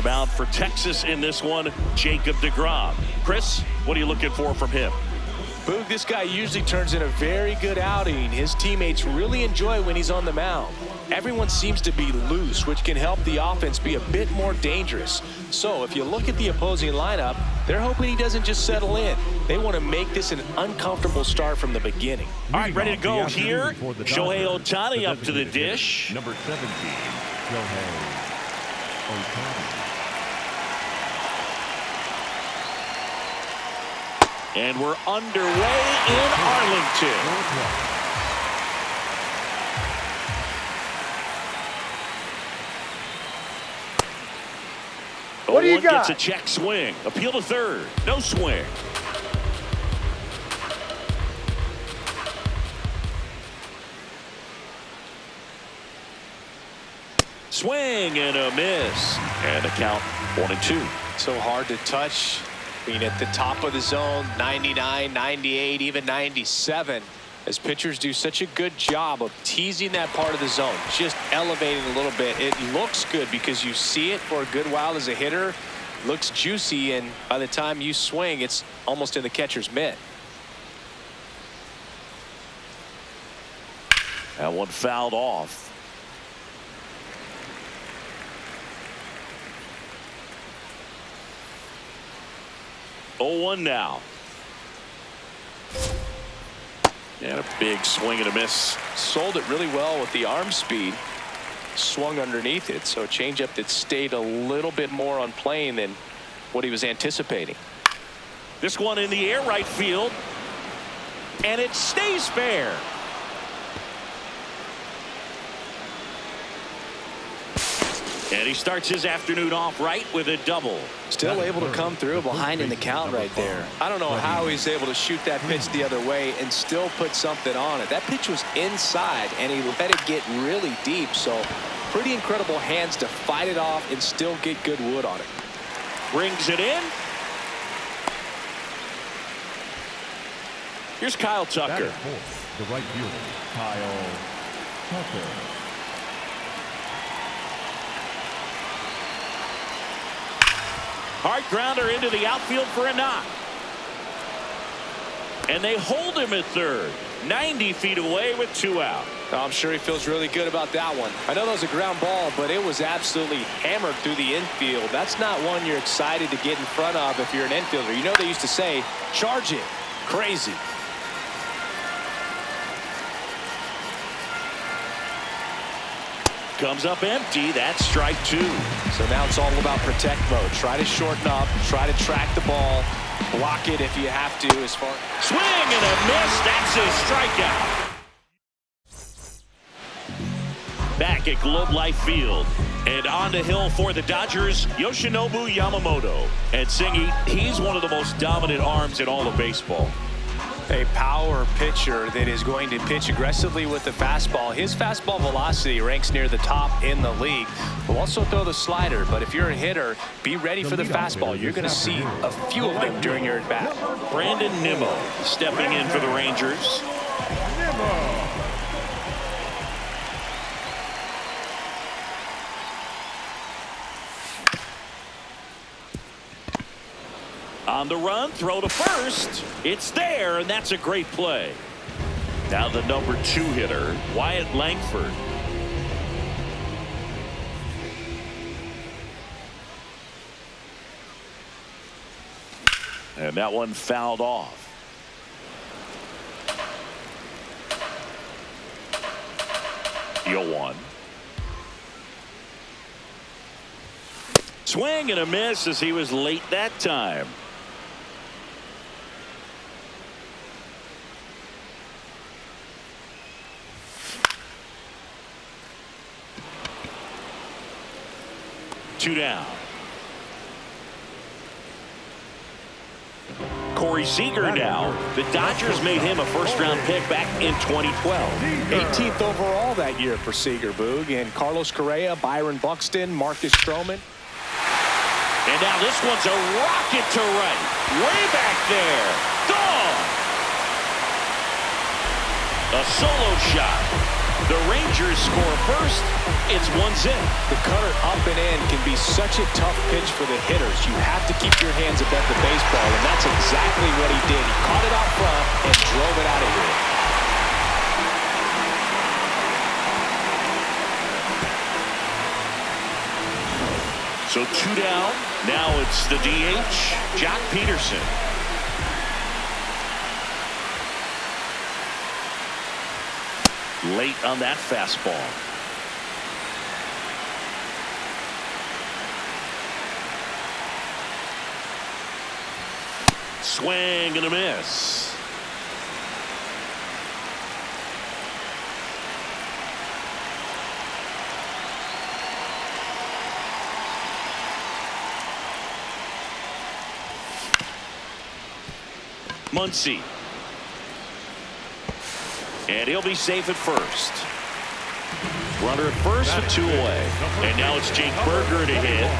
the mound for Texas in this one, Jacob deGrom. Chris, what are you looking for from him? Boog, this guy usually turns in a very good outing. His teammates really enjoy when he's on the mound. Everyone seems to be loose, which can help the offense be a bit more dangerous. So if you look at the opposing lineup, they're hoping he doesn't just settle in. They want to make this an uncomfortable start from the beginning. All right, ready to go here. Shohei Ohtani up to the dish. Number 17, Shohei Ohtani. And we're underway in Arlington. What do you got? Gets a check swing. Appeal to third. No swing. Swing and a miss. And a count 1-2. So hard to touch. Being at the top of the zone, 99, 98, even 97. As pitchers do such a good job of teasing that part of the zone, just elevating a little bit. It looks good because you see it for a good while as a hitter. Looks juicy, and by the time you swing, it's almost in the catcher's mitt. That one fouled off. Oh, 1 now. And a big swing and a miss. Sold it really well with the arm speed. Swung underneath it, so a changeup that stayed a little bit more on plane than what he was anticipating. This one in the air, right field. And it stays fair. And he starts his afternoon off right with a double. Still able to come through behind in the count right there. I don't know how he's able to shoot that pitch the other way and still put something on it. That pitch was inside, and he let it get really deep. So pretty incredible hands to fight it off and still get good wood on it. Brings it in. Here's Kyle Tucker. The right fielder, Kyle Tucker. Hard grounder into the outfield for a knock. And they hold him at third. 90 feet away with 2 out. I'm sure he feels really good about that one. I know that was a ground ball, but it was absolutely hammered through the infield. That's not one you're excited to get in front of if you're an infielder. You know they used to say, charge it. Crazy. Comes up empty. That's strike 2. So now it's all about protect mode. Try to shorten up. Try to track the ball. Block it if you have to. As far swing and a miss. That's a strikeout. Back at Globe Life Field. And on the hill for the Dodgers, Yoshinobu Yamamoto. And Singy, he's one of the most dominant arms in all of baseball. A power pitcher that is going to pitch aggressively with the fastball. His fastball velocity ranks near the top in the league. Will also throw the slider, but if you're a hitter, be ready for the fastball. You're going to see a few of them during your at-bat. Brandon Nimmo stepping in for the Rangers. On the run, throw to first. It's there, and that's a great play. Now the number 2 hitter, Wyatt Langford. And that one fouled off. Deal 1. Swing and a miss as he was late that time. Two down. Corey Seager now. The Dodgers made him a first-round pick back in 2012. 18th overall that year for Seager, Boog. And Carlos Correa, Byron Buxton, Marcus Stroman. And now this one's a rocket to right. Way back there. Gone. A solo shot. The Rangers score first. It's 1-0. The cutter up and in can be such a tough pitch for the hitters. You have to keep your hands above the baseball, and that's exactly what he did. He caught it out front and drove it out of here. So 2 down. Now it's the DH, Jock Peterson. Late on that fastball. Swing and a miss. Muncy. And he'll be safe at first. Runner at first with 2 away. And now it's Jake Berger to hit.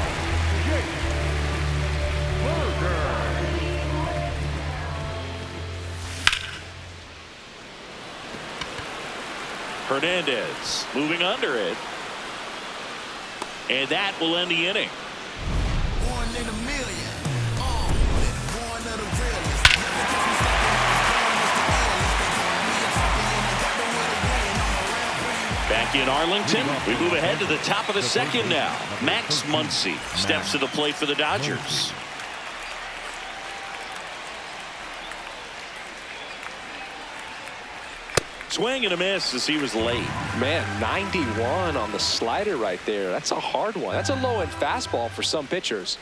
Hernandez moving under it. And that will end the inning. One in a million. One of the realest. Back in Arlington, we move ahead to the top of the second now. Max Muncy steps to the plate for the Dodgers. Swing and a miss as he was late. Man, 91 on the slider right there. That's a hard one. That's a low-end fastball for some pitchers.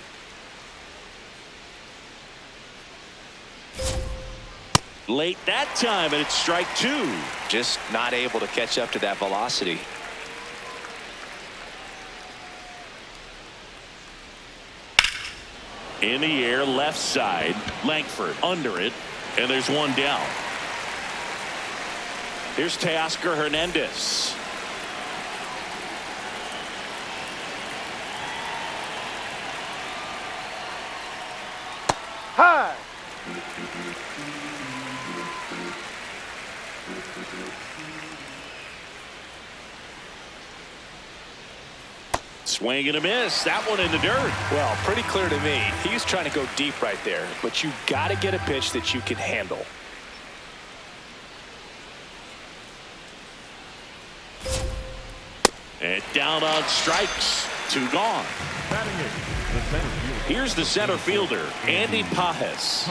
Late that time, and it's strike 2. Just not able to catch up to that velocity. In the air, left side. Langford under it, and there's 1 down. Here's Teoscar Hernandez. High. Swing and a miss. That one in the dirt. Well, pretty clear to me. He's trying to go deep right there, but you got to get a pitch that you can handle. And down on strikes. 2 gone. Here's the center fielder, Andy Pajes.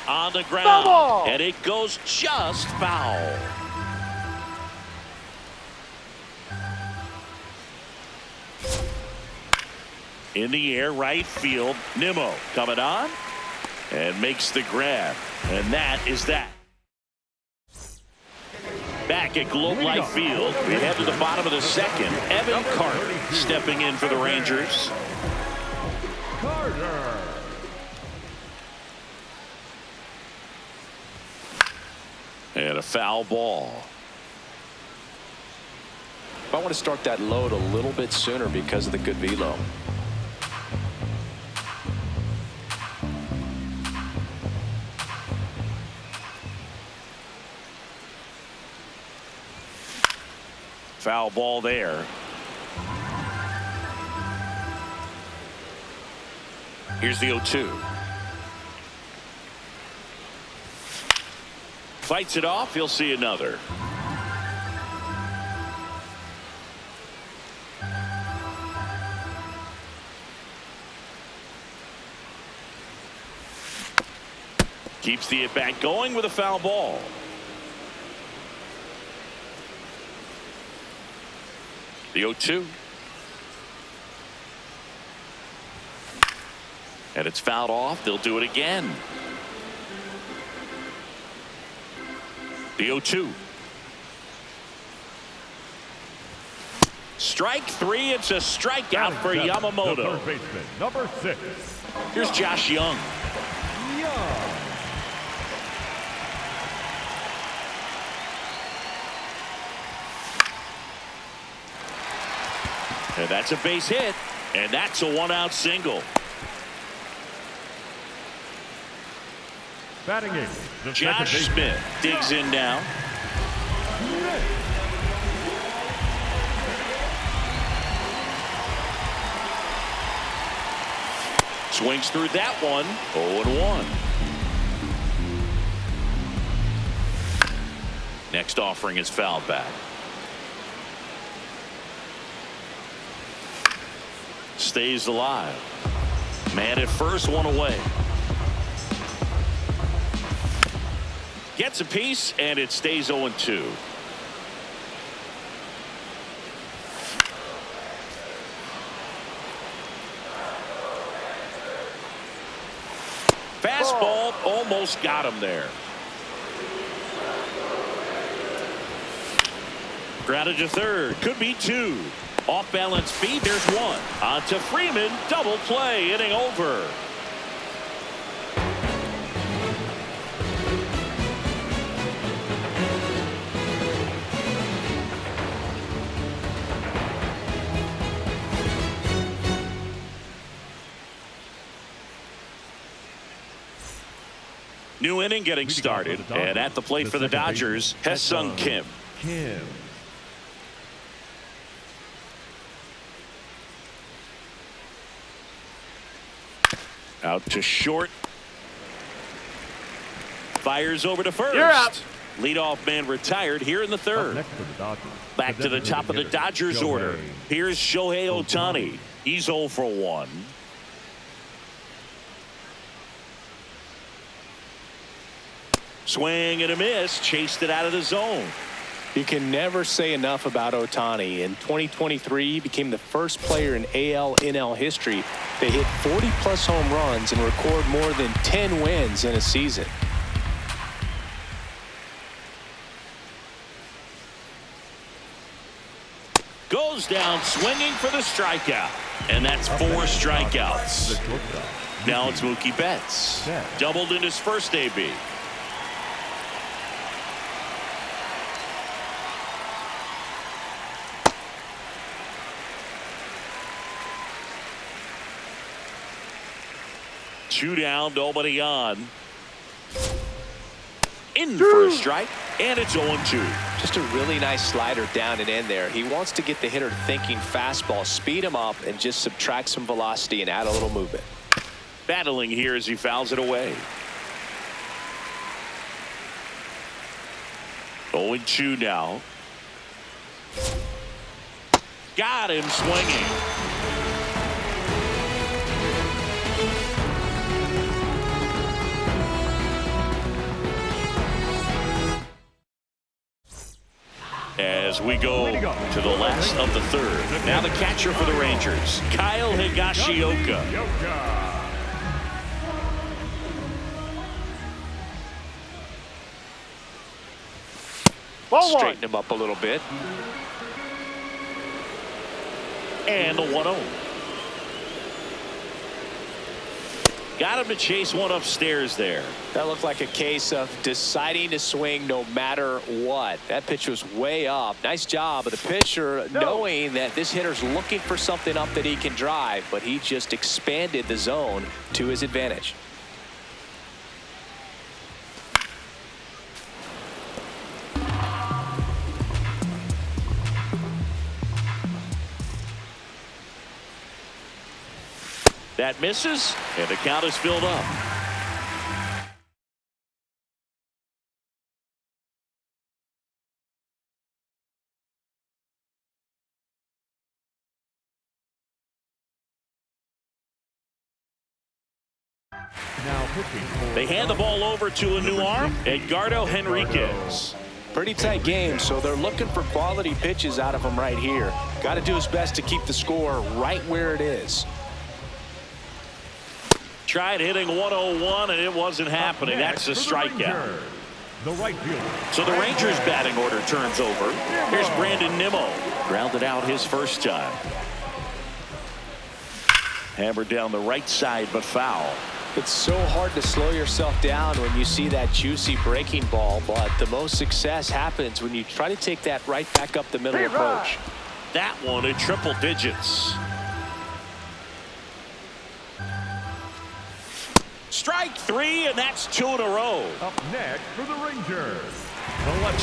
On the ground. Bubble! And it goes just foul. In the air, right field. Nimmo coming on and makes the grab. And that is that. Back at Globe Life Field, we head to the bottom of the second. Evan Carter stepping in for the Rangers. Carter. And a foul ball. I want to start that load a little bit sooner because of the good velo. Foul ball there. Here's the 0-2. Fights it off. He'll see another. Keeps the at-bat going with a foul ball. The 0-2. And it's fouled off. They'll do it again. The 0-2. Strike 3. It's a strikeout for Yamamoto. Third baseman, number 6. Here's Josh Young. And that's a base hit. And that's a 1-out single. Batting eighth, the Josh second baseman. Smith digs in now. Swings through that one. 0-1. Next offering is fouled back. Stays alive. Man at first, one away. Gets a piece, and it stays 0-2. Fastball almost got him there. Grounded to third. Could be two. Off balance speed. There's one. On to Freeman. Double play. Inning over. New inning getting started, and at the plate for the Dodgers, Hesung Kim. Out to short. Fires over to first. You're out. Leadoff man retired here in the third. Back to the top of the Dodgers order. Here's Shohei Ohtani. He's 0 for 1. Swing and a miss. Chased it out of the zone. You can never say enough about Ohtani. In 2023, he became the first player in AL/NL history to hit 40-plus home runs and record more than 10 wins in a season. Goes down swinging for the strikeout. And that's 4 strikeouts. Now it's Mookie Betts. Doubled in his first AB. Two down, nobody on. In for a strike, and it's 0-2. Just a really nice slider down and in there. He wants to get the hitter thinking fastball, speed him up, and just subtract some velocity and add a little movement. Battling here as he fouls it away. 0-2 now. Got him swinging. As we go to the last of the third. Now the catcher for the Rangers, Kyle Higashioka. Straighten him up a little bit. And the 1-0. Got him to chase one upstairs there. That looked like a case of deciding to swing no matter what. That pitch was way up. Nice job of the pitcher knowing that this hitter's looking for something up that he can drive, but he just expanded the zone to his advantage. That misses, and the count is filled up. They hand the ball over to a new arm, Edgardo Henriquez. Pretty tight game, so they're looking for quality pitches out of him right here. Got to do his best to keep the score right where it is. Tried hitting 101, and it wasn't happening. That's a strikeout. So the Rangers batting order turns over. Here's Brandon Nimmo. Grounded out his first time. Hammered down the right side, but foul. It's so hard to slow yourself down when you see that juicy breaking ball, but the most success happens when you try to take that right back up the middle approach. That one in triple digits. Strike three, and that's 2 in a row. Up next for the Rangers.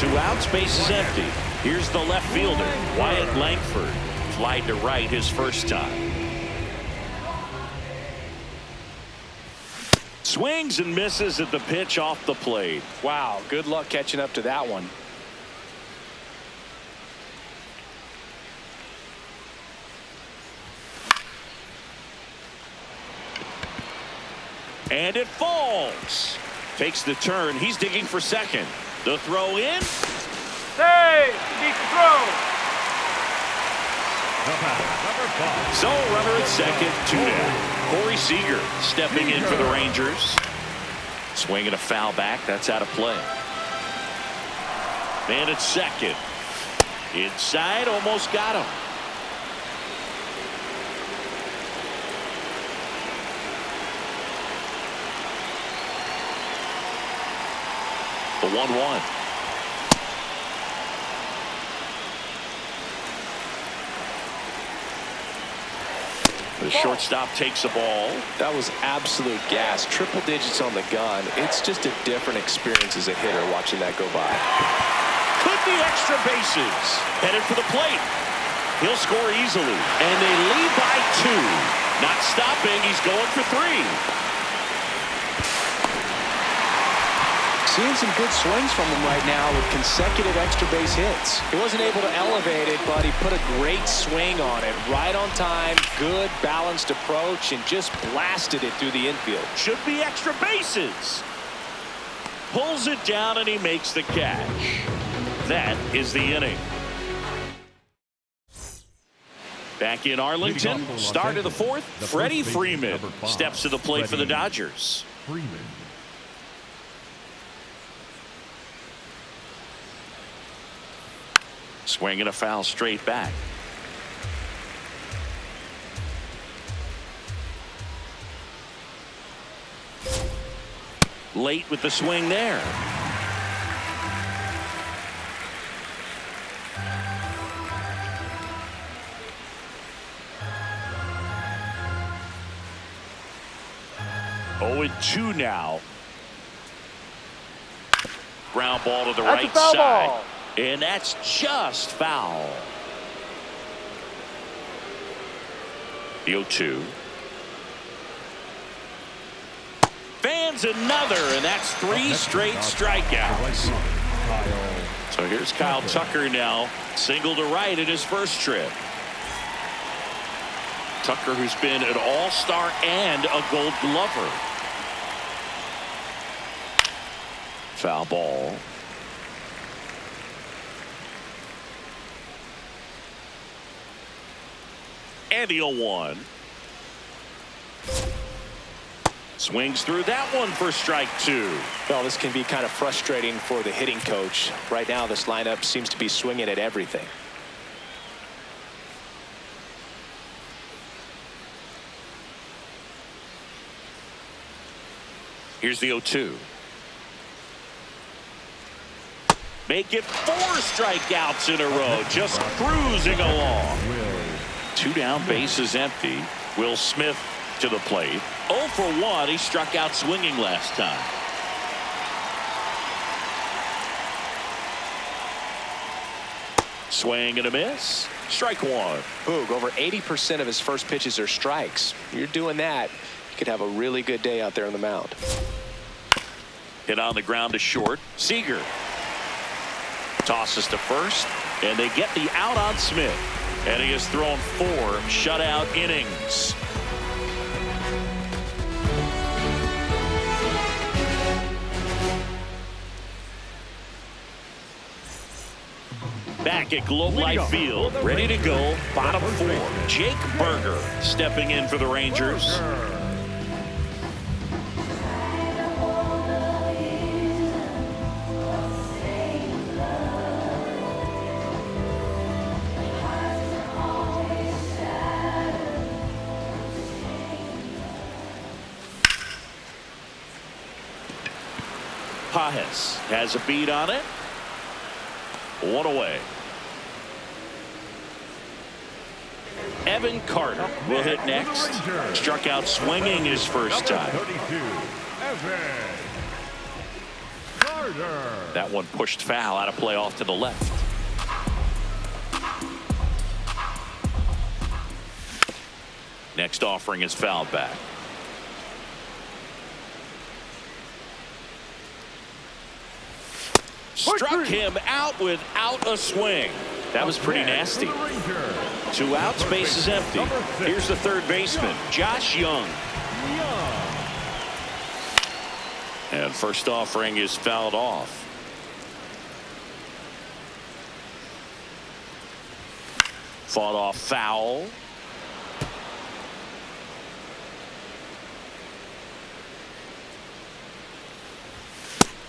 2 outs, base is empty. Here's the left fielder, Wyatt Langford. Flied to right his first time. Swings and misses at the pitch off the plate. Wow, good luck catching up to that one. And it falls. Takes the turn. He's digging for second. The throw in. Hey, he needs to throw. So runner at second, 2 down. Corey Seager stepping in for the Rangers. Swinging a foul back. That's out of play. Man at second. Inside, almost got him. The 1-1. The shortstop takes a ball. That was absolute gas. Triple digits on the gun. It's just a different experience as a hitter watching that go by. Could be extra bases. Headed for the plate. He'll score easily. And they lead by 2. Not stopping. He's going for 3. Seeing some good swings from him right now with consecutive extra base hits. He wasn't able to elevate it, but he put a great swing on it. Right on time, good balanced approach, and just blasted it through the infield. Should be extra bases. Pulls it down and he makes the catch. That is the inning. Back in Arlington, start of the 4th. Freddie Freeman steps to the plate for the Dodgers. Freeman. Swinging a foul straight back. Late with the swing there. Oh, and 2 now. Ground ball to the right Foul side. ball. And that's just foul. The 0-2. Fans another, and that's 3 straight strikeouts. So here's Kyle Tucker now, single to right in his first trip. Tucker, who's been an all-star and a Gold Glover. Foul ball. And the 0-1. Swings through that one for strike 2. Well, this can be kind of frustrating for the hitting coach. Right now, this lineup seems to be swinging at everything. Here's the 0-2. Make it 4 strikeouts in a row. Just cruising along. 2 down, bases empty. Will Smith to the plate. 0 for 1. He struck out swinging last time. Swing and a miss. Strike 1. Boog, over 80% of his first pitches are strikes. You're doing that, you could have a really good day out there on the mound. Hit on the ground to short. Seager tosses to first, and they get the out on Smith. And he has thrown 4 shutout innings. Back at Globe Life Field, ready to go, bottom 4. Jake Berger stepping in for the Rangers. Pajes has a beat on it. 1 away. Evan Carter will hit next. Struck out swinging his first time. 32, Evan Carter. That one pushed foul, out of play off to the left. Next offering is fouled back. Struck him out without a swing. That was pretty nasty. 2 outs, base is empty. Here's the third baseman, Josh Young. And first offering is fouled off. Fought off foul.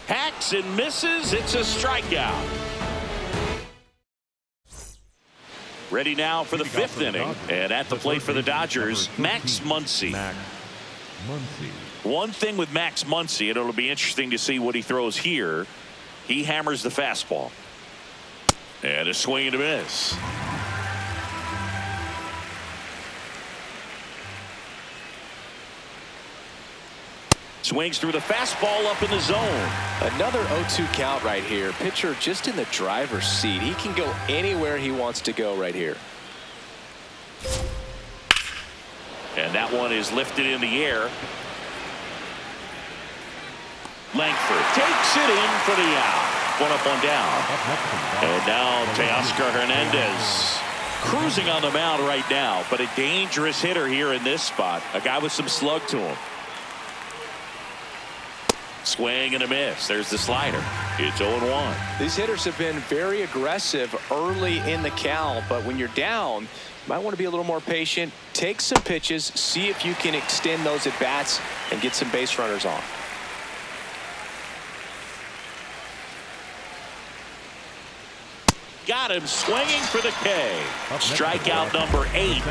Hacks and misses. It's a strikeout. Ready now for the 5th inning. And at the plate for the Dodgers, Max Muncy. One thing with Max Muncy, and it'll be interesting to see what he throws here. He hammers the fastball. And a swing and a miss. Swings through the fastball up in the zone. Another 0-2 count right here. Pitcher just in the driver's seat. He can go anywhere he wants to go right here. And that one is lifted in the air. Langford takes it in for the out. 1 up, 1 down. And now Teoscar Hernandez cruising on the mound right now, but a dangerous hitter here in this spot. A guy with some slug to him. Swing and a miss. There's the slider. It's 0-1. These hitters have been very aggressive early in the count, but when you're down, you might want to be a little more patient. Take some pitches, see if you can extend those at bats and get some base runners on. Got him swinging for the K. Strikeout number 8.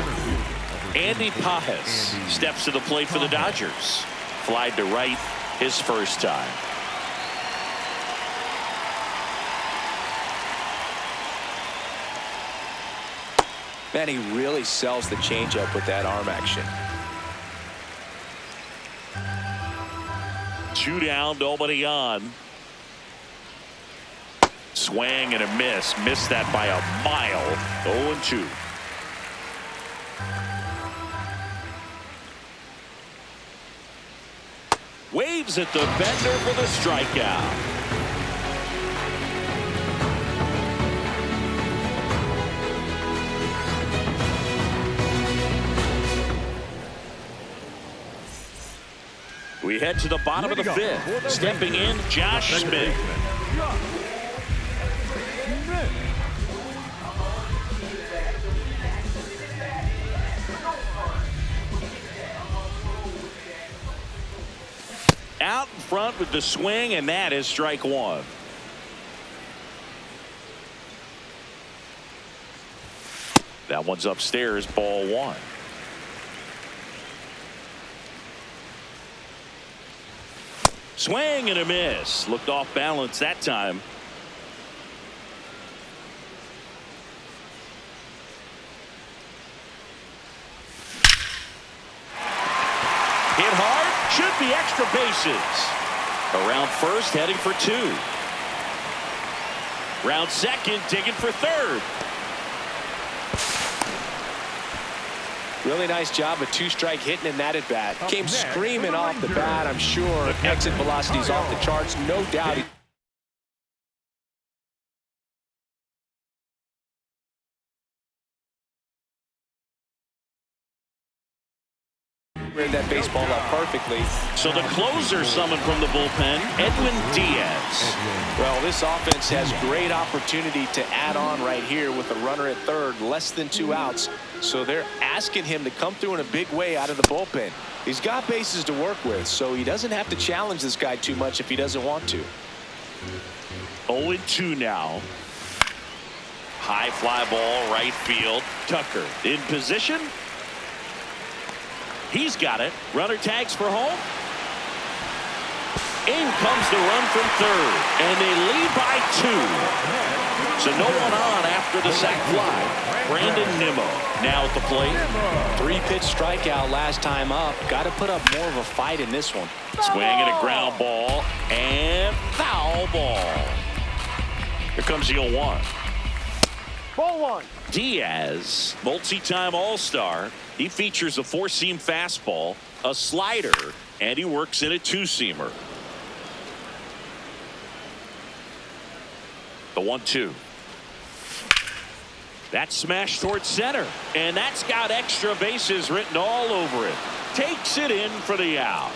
Andy Pajes steps to the plate for the Dodgers. Flied to right his first time. Man, he really sells the changeup with that arm action. 2 down, nobody on. Swing and a miss. Missed that by a mile. 0-2. Waves at the bender for the strikeout. We head to the bottom of the 5th. Stepping in, Josh Smith. Out in front with the swing, and that is strike 1. That one's upstairs, ball 1. Swing and a miss. Looked off balance that time. Hit hard. Should be extra bases. Around first, heading for 2. Round second, digging for 3rd. Really nice job of 2-strike hitting in that at bat. Came screaming off the bat, I'm sure. Exit velocity's off the charts, no doubt. Read that baseball up perfectly. So the closer summoned from the bullpen, Edwin Diaz. Well, this offense has great opportunity to add on right here with a runner at 3rd, less than 2 outs. So they're asking him to come through in a big way out of the bullpen. He's got bases to work with, so he doesn't have to challenge this guy too much if he doesn't want to. 0-2 now. High fly ball, right field. Tucker in position. He's got it. Runner tags for home. In comes the run from third, and they lead by 2. So no one on after the sac fly. Brandon Nimmo now at the plate. 3-pitch strikeout last time up. Got to put up more of a fight in this one. Swing and a ground ball, and foul ball. Here comes the 0-1. Ball 1. Diaz, multi-time All-Star. He features a 4-seam fastball, a slider, and he works in a 2-seamer. The 1-2. That's smashed towards center, and that's got extra bases written all over it. Takes it in for the out.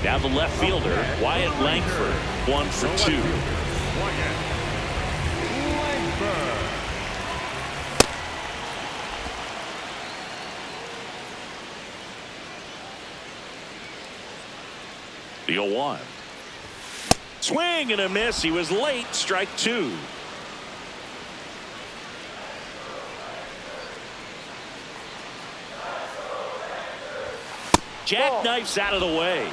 Now the left fielder, Wyatt Langford, 1 for 2. The 0-1. Swing and a miss. He was late. Strike 2. Jackknifes out of the way.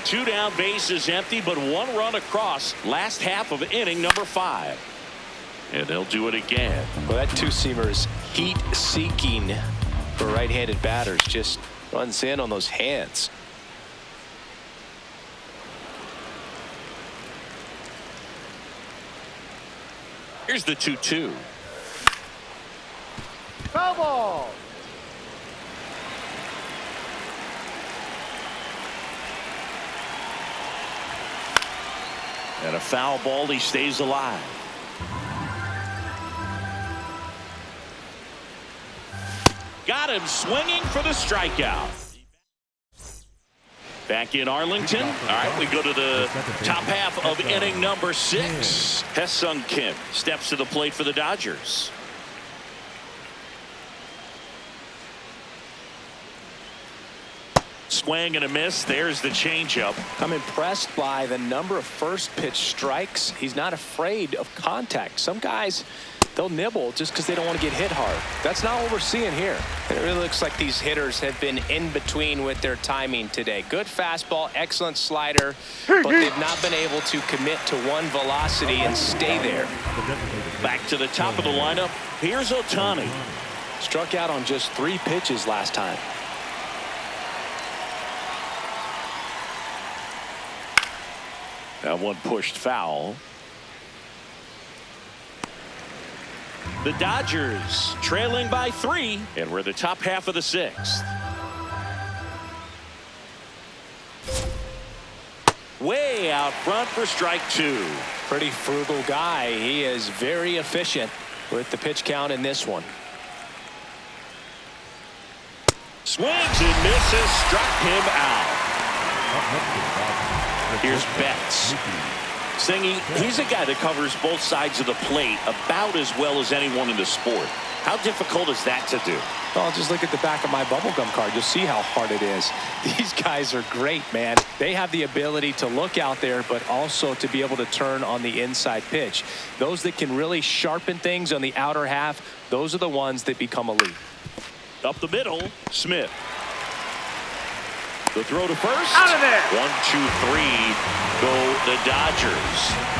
Two down, bases empty, but 1 run across. Last half of inning number 5. And they'll do it again. Well, that 2-seamer is heat-seeking for right-handed batters. Just runs in on those hands. Here's the 2-2. Foul ball. And a foul ball. He stays alive. Got him swinging for the strikeout. Back in Arlington. All right, we go to the top half of inning number 6. Hesung Kim steps to the plate for the Dodgers. Swing and a miss. There's the changeup. I'm impressed by the number of first pitch strikes. He's not afraid of contact. Some guys, they'll nibble just because they don't want to get hit hard. That's not what we're seeing here. It really looks like these hitters have been in between with their timing today. Good fastball, excellent slider, but they've not been able to commit to one velocity and stay there. Back to the top of the lineup. Here's Ohtani. Struck out on just 3 pitches last time. That one pushed foul. The Dodgers trailing by 3, and we're the top half of the 6th. Way out front for strike 2. Pretty frugal guy. He is very efficient with the pitch count in this one. Swings and misses, struck him out. Here's Betts. Singy, he's a guy that covers both sides of the plate about as well as anyone in the sport. How difficult is that to do? Well, just look at the back of my bubblegum card. You'll see how hard it is. These guys are great, man. They have the ability to look out there, but also to be able to turn on the inside pitch. Those that can really sharpen things on the outer half, those are the ones that become elite. Up the middle, Smith. The throw to first. Out of there. 1, 2, 3 go the Dodgers.